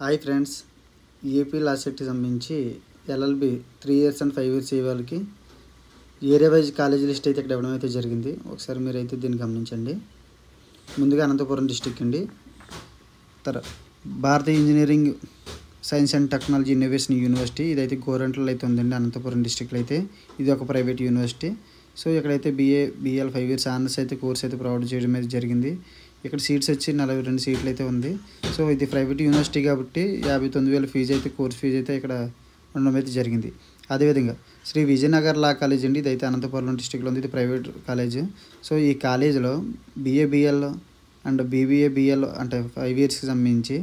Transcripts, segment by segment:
Hi friends, AP లా సెట్కి సంబంధించి LLB 3 years and 5 years వాళ్ళకి ఏరియా వైజ్ కాలేజీ లిస్ట్ అయితే ఇక్కడ ఇవ్వడం అయితే జరిగింది. ఒకసారి మీరైతే దీన్ని గమనించండి. ముందుగా అనంతపురం డిస్టిక్ అండి. Bharatiya engineering science and technology innovation university, ఇదైతే గోరంట్లలో అయితే ఉందండి. అనంతపురం డిస్టిక్లో అయితే ఇది ఒక ప్రైవేట్ యూనివర్సిటీ. సో ఇక్కడైతే బిఏ 5 ఇయర్స్ ఆనర్స్ అయితే కోర్స్ అయితే ప్రొవైడ్ చేయడం అయితే జరిగింది. ఇక్కడ సీట్స్ వచ్చి 42 సీట్లు అయితే ఉంది. సో ఇది ప్రైవేట్ యూనివర్సిటీ కాబట్టి 59,000 ఫీజు అయితే కోర్స్ ఫీజు అయితే ఇక్కడ ఉండడం అయితే జరిగింది. అదేవిధంగా శ్రీ విజయనగర్ లా కాలేజ్ అండి, ఇదైతే అనంతపురం డిస్టిక్లో ఉంది. ఇది ప్రైవేట్ కాలేజ్. సో ఈ కాలేజీలో బిఏబిఎల్ అండ్ బీబీఏబిఎల్ అంటే 5 ఇయర్స్కి సంబంధించి,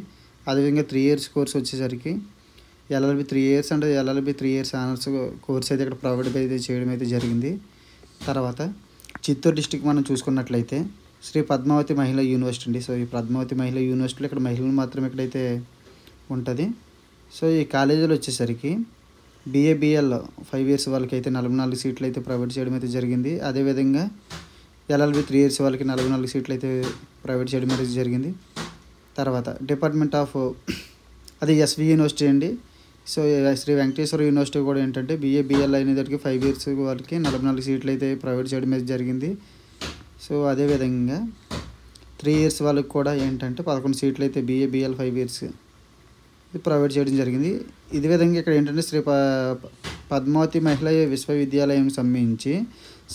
అదేవిధంగా 3 ఇయర్స్ కోర్స్ వచ్చేసరికి LLB 3 years and LLB 3 years honours course అయితే ఇక్కడ ప్రొవైడ్ అయితే చేయడం అయితే జరిగింది. తర్వాత చిత్తూరు డిస్టిక్ మనం చూసుకున్నట్లయితే శ్రీ పద్మావతి మహిళా యూనివర్సిటీ అండి. సో ఈ పద్మావతి మహిళా యూనివర్సిటీలో ఇక్కడ మహిళలు మాత్రమే ఇక్కడైతే ఉంటుంది. సో ఈ కాలేజీలో వచ్చేసరికి బిఏబిఎల్ 5 ఇయర్స్ వాళ్ళకి అయితే 44 సీట్లు అయితే ప్రొవైడ్ చేయడం అయితే జరిగింది. అదేవిధంగా ఎల్ఎల్బి 3 ఇయర్స్ వాళ్ళకి 44 సీట్లు అయితే ప్రొవైడ్ చేయడం అయితే జరిగింది. తర్వాత డిపార్ట్మెంట్ ఆఫ్ అది ఎస్వి యూనివర్సిటీ అండి. సో శ్రీ వెంకటేశ్వర యూనివర్సిటీ కూడా ఏంటంటే బిఏబిఎల్ అనేదానికి 5 ఇయర్స్ వాళ్ళకి 44 సీట్లు అయితే ప్రొవైడ్ చేయడం అయితే జరిగింది. సో అదేవిధంగా 3 ఇయర్స్ వాళ్ళకి కూడా ఏంటంటే 11 సీట్లు అయితే బిఏబిఎల్ 5 ఇయర్స్ ప్రొవైడ్ చేయడం జరిగింది. ఇదే విధంగా ఇక్కడ ఏంటంటే శ్రీ పద్మావతి మహిళా విశ్వవిద్యాలయం సంబంధించి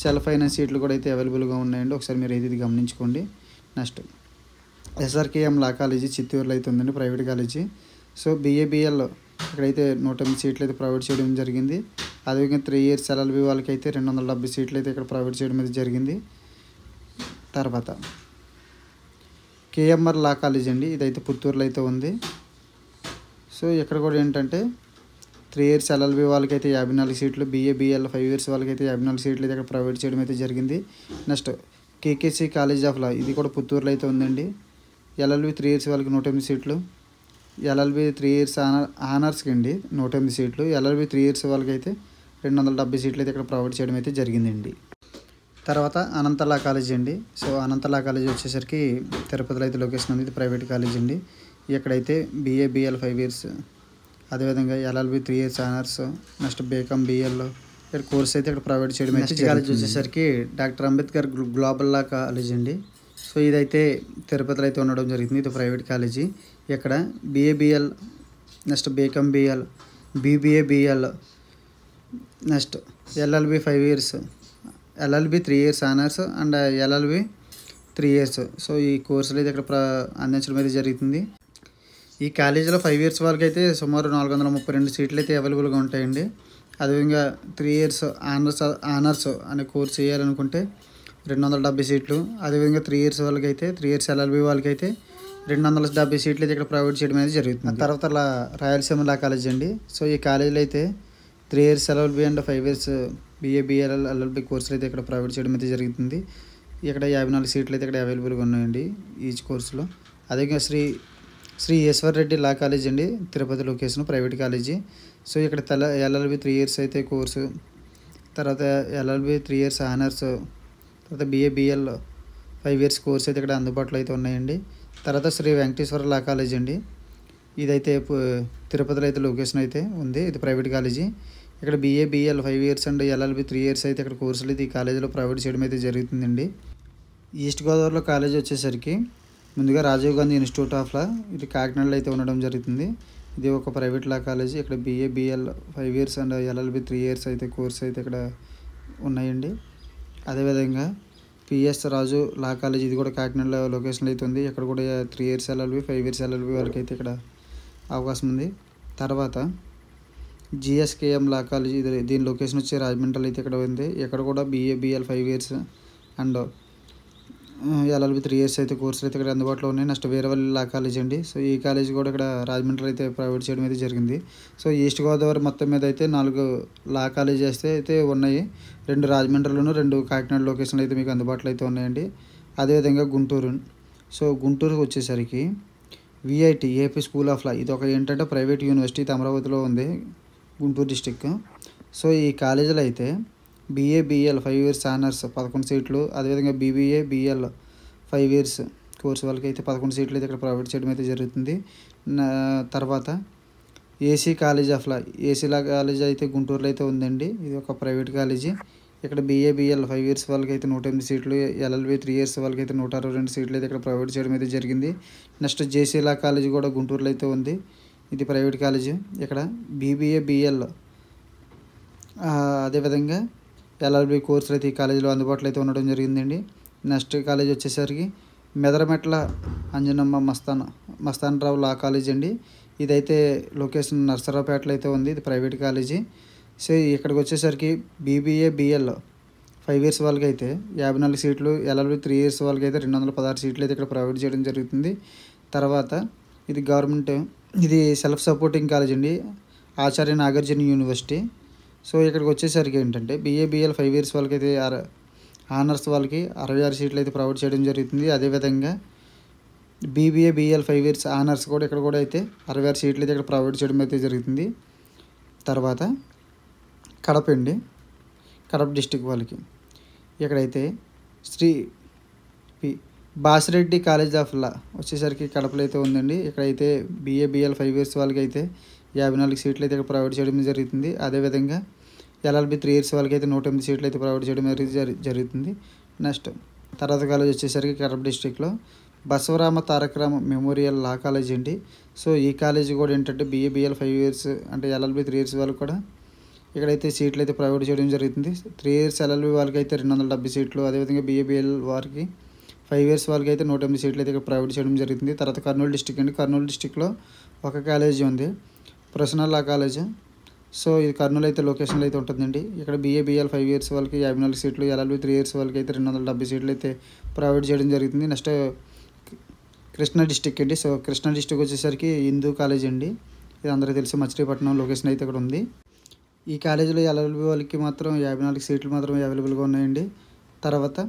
సెల్ఫ్ ఫైనాన్స్ సీట్లు కూడా అయితే అవైలబుల్గా ఉన్నాయండి. ఒకసారి మీరు అయితే ఇది గమనించుకోండి. నెక్స్ట్ ఎస్ఆర్కేఎం లా కాలేజీ చిత్తూరులో అయితే ఉందండి, ప్రైవేట్ కాలేజీ. సో బిఏబిఎల్ ఇక్కడైతే 108 సీట్లు అయితే ప్రొవైడ్ చేయడం జరిగింది. అదేవిధంగా 3 ఇయర్స్ ఎల్ఎల్బి వాళ్ళకి అయితే 270 సీట్లు అయితే ఇక్కడ ప్రొవైడ్ చేయడం అయితే జరిగింది. తర్వాత కేఎంఆర్ లా కాలేజ్ అండి, ఇదైతే పుత్తూరులో అయితే ఉంది. సో ఇక్కడ కూడా ఏంటంటే 3 ఇయర్స్ ఎల్ఎల్బి వాళ్ళకి అయితే 54 సీట్లు, బిఏబిఎల్ 5 ఇయర్స్ వాళ్ళకి అయితే 54 సీట్లు అయితే ఇక్కడ ప్రొవైడ్ చేయడం అయితే జరిగింది. నెక్స్ట్ కేకేసి కాలేజ్ ఆఫ్ లా, ఇది కూడా పుత్తూరులో అయితే ఉందండి. ఎల్ఎల్బి 3 ఇయర్స్ వాళ్ళకి 108 సీట్లు, ఎల్ఎల్బి 3 ఇయర్స్ ఆనర్స్కి అండి 108 సీట్లు, ఎల్ఎల్బి 3 ఇయర్స్ వాళ్ళకి అయితే 270 సీట్లు అయితే ఇక్కడ ప్రొవైడ్ చేయడం అయితే జరిగిందండి. తర్వాత అనంతలా కాలేజీ అండి. సో అనంతలా కాలేజీ వచ్చేసరికి తిరుపతిలో అయితే లొకేషన్ ఉంది. ఇది ప్రైవేట్ కాలేజ్ అండి. ఇక్కడైతే బిఏబిఎల్ 5 ఇయర్స్, అదేవిధంగా LLB 3 years honours, next BCom BL ఇక్కడ కోర్స్ అయితే ఇక్కడ ప్రొవైడ్ చేయడం అయితే కాలేజ్ వచ్చేసరికి doctor Ambedkar global law college అండి. సో ఇదైతే తిరుపతిలో అయితే ఉండడం జరిగింది. ఇది ప్రైవేట్ కాలేజీ. ఇక్కడ BABL, next BCom BL, BBABL, next LLB 5 years, LLB 3 years honours and LLB 3 years. So ఈ కోర్సులు అయితే ఇక్కడ అందించడం అయితే జరుగుతుంది. ఈ కాలేజీలో 5 ఇయర్స్ వాళ్ళకి అయితే సుమారు 432 సీట్లు అయితే అవైలబుల్గా ఉంటాయండి. అదేవిధంగా 3 ఇయర్స్ ఆనర్స్ అనే కోర్స్ చేయాలనుకుంటే 270 సీట్లు, అదేవిధంగా 3 ఇయర్స్ వాళ్ళకి అయితే 3 ఇయర్స్ ఎల్ఎల్బి వాళ్ళకి అయితే 270 సీట్లు అయితే ఇక్కడ ప్రొవైడ్ చేయడం అనేది జరుగుతుంది. తర్వాత రాయలసీమ లా కాలేజ్ అండి. సో ఈ కాలేజీలో అయితే 3 years LLB and 5 years BABL LLB కోర్సులు అయితే ఇక్కడ ప్రొవైడ్ చేయడం అయితే జరుగుతుంది. ఇక్కడ 54 సీట్లు అయితే ఇక్కడ అవైలబుల్గా ఉన్నాయండి ఈచ్ కోర్సులో. అదేవిధంగా శ్రీ ఈశ్వర్ రెడ్డి లా కాలేజ్ అండి, Tirupati location, private college. So ఇక్కడ ఎల్ఎల్బి 3 ఇయర్స్ అయితే కోర్సు, తర్వాత ఎల్ఎల్బి 3 ఇయర్స్ ఆనర్స్, తర్వాత బిఏబిఎల్ 5 ఇయర్స్ కోర్స్ అయితే ఇక్కడ అందుబాటులో అయితే ఉన్నాయండి. తర్వాత శ్రీ వెంకటేశ్వర లా కాలేజ్ అండి, ఇదైతే తిరుపతిలో అయితే లొకేషన్ అయితే ఉంది. ఇది ప్రైవేట్ కాలేజీ. ఇక్కడ BABL 5 years and LLB 3 years అయితే ఇక్కడ కోర్సులు అయితే ఈ కాలేజీలో ప్రొవైడ్ చేయడం అయితే జరుగుతుందండి. ఈస్ట్ గోదావరిలో కాలేజ్ వచ్చేసరికి ముందుగా Rajiv Gandhi institute of law, ఇది కాకినాడలో అయితే ఉండడం జరుగుతుంది. ఇది ఒక ప్రైవేట్ లా కాలేజీ. ఇక్కడ BABL 5 years and LLB 3 years అయితే కోర్స్ అయితే ఇక్కడ ఉన్నాయండి. అదేవిధంగా పిఎస్ రాజు లా కాలేజ్, ఇది కూడా కాకినాడలో లొకేషన్లో అయితే ఉంది. ఇక్కడ కూడా 3 ఇయర్స్ ఎల్ఎల్బి 5 ఇయర్స్ ఎల్ఎల్బి వరకు అయితే ఇక్కడ అవకాశం ఉంది. తర్వాత జిఎస్కేఎం లా కాలేజ్, దీని లొకేషన్ వచ్చి రాజమండ్రిలో అయితే ఇక్కడ ఉంది. ఇక్కడ కూడా BABL 5 years and LLB 3 years అయితే కోర్సులు అయితే ఇక్కడ అందుబాటులో ఉన్నాయి. నెక్స్ట్ వీరవల్లి లా కాలేజ్ అండి. సో ఈ కాలేజ్ కూడా ఇక్కడ రాజమండ్రిలో అయితే ప్రొవైడ్ చేయడం అయితే జరిగింది. సో ఈస్ట్ గోదావరి మొత్తం మీద అయితే 4 లా కాలేజెస్ అయితే ఉన్నాయి. 2 రాజమండ్రిలోను, 2 కాకినాడ లొకేషన్లు అయితే మీకు అందుబాటులో అయితే ఉన్నాయండి. అదేవిధంగా గుంటూరు. సో గుంటూరు వచ్చేసరికి VIT AP school of law, ఇది ఒక ఏంటంటే ప్రైవేట్ యూనివర్సిటీ, అమరావతిలో ఉంది, గుంటూరు డిస్టిక్. సో ఈ కాలేజీలో అయితే బిఏబిఎల్ 5 ఇయర్స్ ఆనర్స్ 11 సీట్లు, అదేవిధంగా బిబిఏబిఎల్ 5 ఇయర్స్ కోర్సు వాళ్ళకి అయితే 11 సీట్లు అయితే ఇక్కడ ప్రొవైడ్ చేయడం అయితే జరుగుతుంది. తర్వాత AC college of law, AC law college అయితే గుంటూరులో అయితే ఉందండి. ఇది ఒక ప్రైవేట్ కాలేజీ. ఇక్కడ BA/BL 5 ఇయర్స్ వాళ్ళకి అయితే 108 సీట్లు, LLB 3 ఇయర్స్ వాళ్ళకి అయితే 162 సీట్లు అయితే ఇక్కడ ప్రొవైడ్ చేయడం అయితే జరిగింది. నెక్స్ట్ జేసీ లా కాలేజ్ కూడా గుంటూరులో అయితే ఉంది. ఇది ప్రైవేట్ కాలేజీ. ఇక్కడ BBA/BL అదేవిధంగా LLB కోర్సులు అయితే ఈ కాలేజీలో అందుబాటులో అయితే ఉండడం జరిగిందండి. నెక్స్ట్ కాలేజ్ వచ్చేసరికి మెదరమెట్ల అంజనమ్మ మస్తానరావు లా కాలేజ్ అండి. ఇదైతే లొకేషన్ నర్సరావుపేటలో అయితే ఉంది. ఇది ప్రైవేట్ కాలేజీ. సో ఇక్కడికి వచ్చేసరికి BBA/BL 5 ఇయర్స్ వాళ్ళకి అయితే 54 సీట్లు, LLB 3 ఇయర్స్ వాళ్ళకి అయితే 216 సీట్లు అయితే ఇక్కడ ప్రొవైడ్ చేయడం జరుగుతుంది. తర్వాత ఇది గవర్నమెంట్, ఇది సెల్ఫ్ సపోర్టింగ్ కాలేజ్ అండి, ఆచార్య నాగార్జున యూనివర్సిటీ. సో ఇక్కడికి వచ్చేసరికి ఏంటంటే BA/BL 5 ఇయర్స్ వాళ్ళకి అయితే ఆనర్స్ వాళ్ళకి 66 సీట్లు అయితే ప్రొవైడ్ చేయడం జరుగుతుంది. అదేవిధంగా BBA/BL 5 ఇయర్స్ ఆనర్స్ కూడా ఇక్కడ కూడా అయితే 66 సీట్లు అయితే ఇక్కడ ప్రొవైడ్ చేయడం అయితే జరుగుతుంది. తర్వాత కడప అండి, కడప డిస్టిక్ వాళ్ళకి ఇక్కడైతే Shri Basireddy college of law వచ్చేసరికి కడపలో అయితే ఉందండి. ఇక్కడైతే BA/BL 5 ఇయర్స్ వాళ్ళకి అయితే 54 సీట్లు అయితే ఇక్కడ ప్రొవైడ్ చేయడం జరుగుతుంది. అదేవిధంగా LLB 3 ఇయర్స్ వాళ్ళకి అయితే 108 సీట్లు అయితే ప్రొవైడ్ చేయడం జరుగుతుంది. నెక్స్ట్ తర్వాత కాలేజ్ వచ్చేసరికి కడప డిస్టిక్లో బసవరామ తారకరామ మెమోరియల్ లా కాలేజ్ అండి. సో ఈ కాలేజీ కూడా ఏంటంటే BA/BL 5 ఇయర్స్ అంటే LLB 3 ఇయర్స్ వాళ్ళకి కూడా ఇక్కడైతే సీట్లు అయితే ప్రొవైడ్ చేయడం జరుగుతుంది. 3 ఇయర్స్ LLB వాళ్ళకి అయితే 270 సీట్లు, అదేవిధంగా BA/BL వారికి 5 ఇయర్స్ వాళ్ళకి అయితే 108 సీట్లు అయితే ఇక్కడ ప్రొవైడ్ చేయడం జరుగుతుంది. తర్వాత కర్నూలు డిస్టిక్ అండి. కర్నూలు డిస్టిక్లో ఒక కాలేజీ ఉంది, ప్రొఫెషనల్ లా కాలేజ్. సో ఇది కర్నూలు అయితే లొకేషన్లో అయితే ఉంటుందండి. ఇక్కడ BA/BL 5 ఇయర్స్ వాళ్ళకి 54 సీట్లు, LLB 3 ఇయర్స్ వాళ్ళకి అయితే 270 సీట్లు అయితే ప్రొవైడ్ చేయడం జరుగుతుంది. నెక్స్ట్ కృష్ణా డిస్టిక్ అండి. సో కృష్ణా డిస్టిక్ వచ్చేసరికి హిందూ కాలేజ్ అండి. ఇది అందరికీ తెలిసి మచిలీపట్నం లొకేషన్ అయితే ఇక్కడ ఉంది. ఈ కాలేజీలో LLB వాళ్ళకి మాత్రం 54 సీట్లు మాత్రమే అవైలబుల్గా ఉన్నాయండి. తర్వాత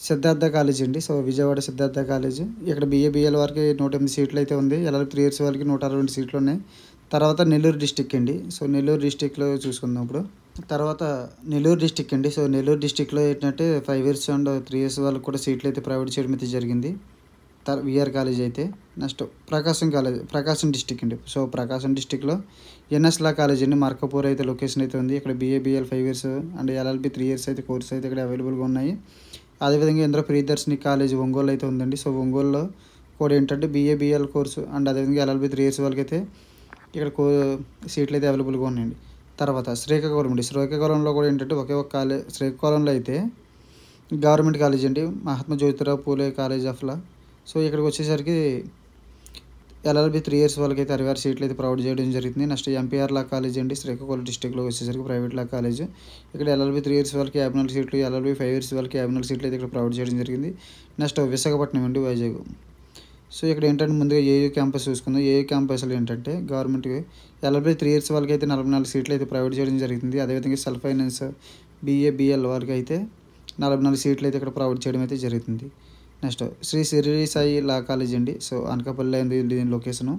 సిద్ధార్థ కాలేజ్ అండి. So Vijayawada Siddhartha college. ఇక్కడ BA/BL వారికి 108 సీట్లు అయితే ఉంది, LLB 3 ఇయర్స్ వాళ్ళకి 162 సీట్లు ఉన్నాయి. తర్వాత నెల్లూరు డిస్టిక్ అండి. సో నెల్లూరు డిస్టిక్లో చూసుకుందాం ఇప్పుడు. తర్వాత నెల్లూరు డిస్టిక్ అండి. సో నెల్లూరు డిస్టిక్లో ఏంటంటే 5 ఇయర్స్ అండ్ 3 ఇయర్స్ వాళ్ళకి కూడా సీట్లు అయితే ప్రొవైడ్ చేయడం అయితే జరిగింది. VR కాలేజ్ అయితే. నెక్స్ట్ ప్రకాశం డిస్టిక్ అండి. సో ప్రకాశం డిస్టిక్లో NS లా కాలేజ్ అండి, మార్కపూర్ అయితే లొకేషన్ అయితే ఉంది. ఇక్కడ BA/BL 5 years and LLB 3 years అయితే కోర్స్ అయితే ఇక్కడ అవైలబుల్గా ఉన్నాయి. అదేవిధంగా ఇంద్ర ప్రియదర్శిని కాలేజ్ ఒంగోలు అయితే ఉందండి. సో ఒంగోలులో కూడా ఏంటంటే BA/BL కోర్సు అండ్ అదేవిధంగా LLB 3 ఇయర్స్ వాళ్ళకి అయితే ఇక్కడ సీట్లు అయితే అవైలబుల్గా ఉన్నాయండి. తర్వాత శ్రీకాకుళం అండి. శ్రీకాకుళంలో కూడా ఏంటంటే ఒకే ఒక కాలేజ్, శ్రీకాకుళంలో అయితే గవర్నమెంట్ కాలేజ్ అండి, Mahatma Jyotirao Phule college of law. So ఇక్కడికి వచ్చేసరికి LLB 3 ఇయర్స్ వాళ్ళకి అయితే 66 సీట్లు అయితే ప్రొవైడ్ చేయడం జరుగుతుంది. నెక్స్ట్ MPR లా కాలేజ్ అండి, శ్రీకాకుళం డిస్టిక్లో వచ్చేసరికి ప్రైవేట్ లా కాలేజ్. ఇక్కడ LLB 3 ఇయర్స్ వాళ్ళకి 54 సీట్లు, LLB 5 ఇయర్స్ వాళ్ళకి 54 సీట్లు అయితే ఇక్కడ ప్రొవైడ్ చేయడం జరిగింది. నెక్స్ట్ విశాఖపట్నం అండి, వైజాగ్. సో ఇక్కడ ఏంటంటే ముందుగా AU క్యాంపస్ చూసుకుందాం. AU క్యాంపస్లో ఏంటంటే గవర్నమెంట్ LLB 3 ఇయర్స్ వాళ్ళకి అయితే 44 సీట్లు అయితే ప్రొవైడ్ చేయడం జరిగింది. అదేవిధంగా సెల్ఫ్ ఫైనాన్స్ BA/BL వారికి అయితే 44 సీట్లు అయితే ఇక్కడ ప్రొవైడ్ చేయడం అయితే జరుగుతుంది. Next Shri Shirdi Sai law college అండి. సో అనకాపల్లి అయింది దీని లొకేషను.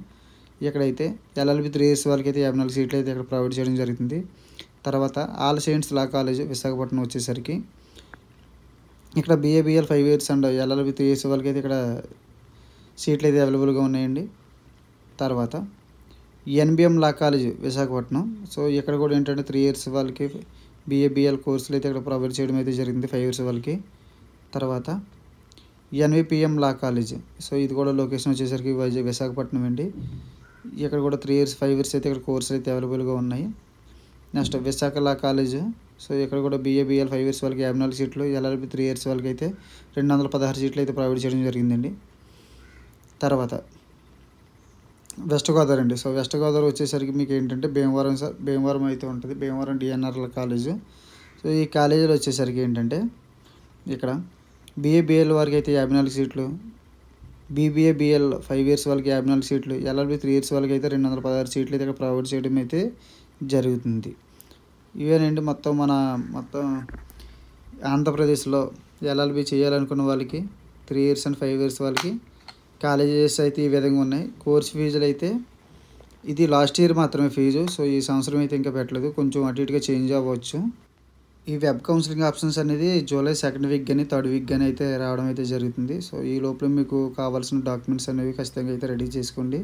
ఇక్కడైతే LLB 3 ఇయర్స్ వాళ్ళకి అయితే 54 సీట్లు అయితే ఇక్కడ ప్రొవైడ్ చేయడం జరుగుతుంది. తర్వాత all saints law college Visakhapatnam వచ్చేసరికి ఇక్కడ BA/BL 5 years and LLB 3 years వాళ్ళకి అయితే ఇక్కడ సీట్లు అయితే అవైలబుల్గా ఉన్నాయండి. తర్వాత NBM law college Visakhapatnam. So ఇక్కడ కూడా ఏంటంటే 3 ఇయర్స్ వాళ్ళకి BA/BL కోర్సులు అయితే ఇక్కడ ప్రొవైడ్ చేయడం అయితే జరిగింది 5 ఇయర్స్ వాళ్ళకి. తర్వాత NVPM లా కాలేజ్. సో ఇది కూడా లొకేషన్ వచ్చేసరికి విశాఖపట్నం అండి. ఇక్కడ కూడా 3 ఇయర్స్ 5 ఇయర్స్ అయితే ఇక్కడ కోర్సులు అయితే అవైలబుల్గా ఉన్నాయి. Next Visakha law college. So ఇక్కడ కూడా BA/BL 5 ఇయర్స్ వాళ్ళకి 54 సీట్లు, LLB 3 ఇయర్స్ వాళ్ళకి అయితే 216 సీట్లు అయితే ప్రొవైడ్ చేయడం జరిగిందండి. తర్వాత వెస్ట్ గోదావరి అండి. సో వెస్ట్ గోదావరి వచ్చేసరికి మీకు ఏంటంటే భీమవరం అయితే ఉంటుంది, భీమవరం DNR కాలేజ్. సో ఈ కాలేజీలో వచ్చేసరికి ఏంటంటే ఇక్కడ BA/BL వారికి అయితే 54 సీట్లు, BBA/BL 5 ఇయర్స్ వాళ్ళకి 54 సీట్లు, LLB 3 ఇయర్స్ వాళ్ళకి అయితే 216 సీట్లు అయితే ఇక్కడ ప్రొవైడ్ చేయడం అయితే జరుగుతుంది. ఇవేనండి మొత్తం ఆంధ్రప్రదేశ్లో LLB చేయాలనుకున్న వాళ్ళకి 3 ఇయర్స్ అండ్ 5 ఇయర్స్ వాళ్ళకి కాలేజెస్ అయితే ఈ విధంగా ఉన్నాయి. కోర్స్ ఫీజులు అయితే ఇది లాస్ట్ ఇయర్ మాత్రమే ఫీజు. సో ఈ సంవత్సరం అయితే ఇంకా పెట్టలేదు, కొంచెం అటు ఇటుగా చేంజ్ అవ్వచ్చు. ఈ వెబ్ కౌన్సిలింగ్ ఆప్షన్స్ అనేది జూలై 2nd వీక్ కానీ 3rd వీక్ కానీ అయితే రావడం అయితే జరుగుతుంది. సో ఈ లోపల మీకు కావాల్సిన డాక్యుమెంట్స్ అనేవి ఖచ్చితంగా అయితే రెడీ చేసుకోండి.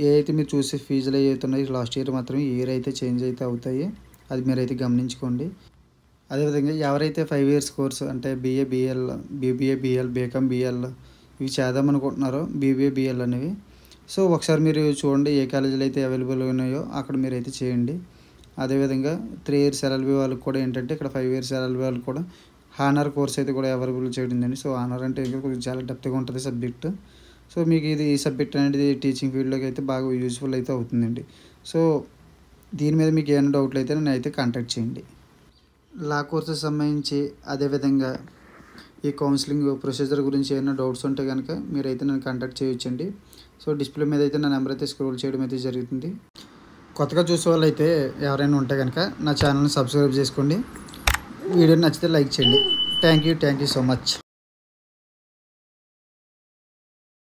ఏ అయితే మీరు చూసే ఫీజులు ఏవైతే ఉన్నాయో లాస్ట్ ఇయర్ మాత్రం ఇయర్ అయితే చేంజ్ అయితే అవుతాయి, అది మీరైతే గమనించుకోండి. అదేవిధంగా ఎవరైతే 5 ఇయర్స్ కోర్సు అంటే BA BL, BBA BL, BCom BL ఇవి చేద్దాం అనుకుంటున్నారో బీబీఏ బీఎల్ అనేవి, సో ఒకసారి మీరు చూడండి ఏ కాలేజీలు అయితే అవైలబుల్గా ఉన్నాయో అక్కడ మీరైతే చేయండి. అదేవిధంగా 3 ఇయర్స్ ఎల్ఎల్బి వాళ్ళకి కూడా ఏంటంటే ఇక్కడ 5 ఇయర్స్ ఎల్ఎల్బి వాళ్ళకి కూడా హానర్ కోర్స్ అయితే కూడా అవైలబుల్ చేయడిందండి. సో హానర్ అంటే ఇంకా కొంచెం చాలా డెప్త్గా ఉంటుంది సబ్జెక్ట్. సో మీకు ఇది ఈ సబ్జెక్ట్ అనేది టీచింగ్ ఫీల్డ్లోకి అయితే బాగా యూజ్ఫుల్ అయితే అవుతుందండి. సో దీని మీద మీకు ఏమైనా డౌట్లు అయితే నన్ను అయితే కాంటాక్ట్ చేయండి. లా కోర్సెస్ సంబంధించి అదేవిధంగా ఈ కౌన్సిలింగ్ ప్రొసీజర్ గురించి ఏమైనా డౌట్స్ ఉంటే కనుక మీరైతే నన్ను కాంటాక్ట్ చేయొచ్చండి. సో డిస్ప్లే మీద అయితే నా నెంబర్ అయితే స్క్రోల్ చేయడం అయితే జరుగుతుంది. కొత్తగా చూసే వాళ్ళు అయితే ఎవరైనా ఉంటే కనుక నా ఛానల్ని సబ్స్క్రైబ్ చేసుకోండి. వీడియో నచ్చితే లైక్ చేయండి. Thank you so much.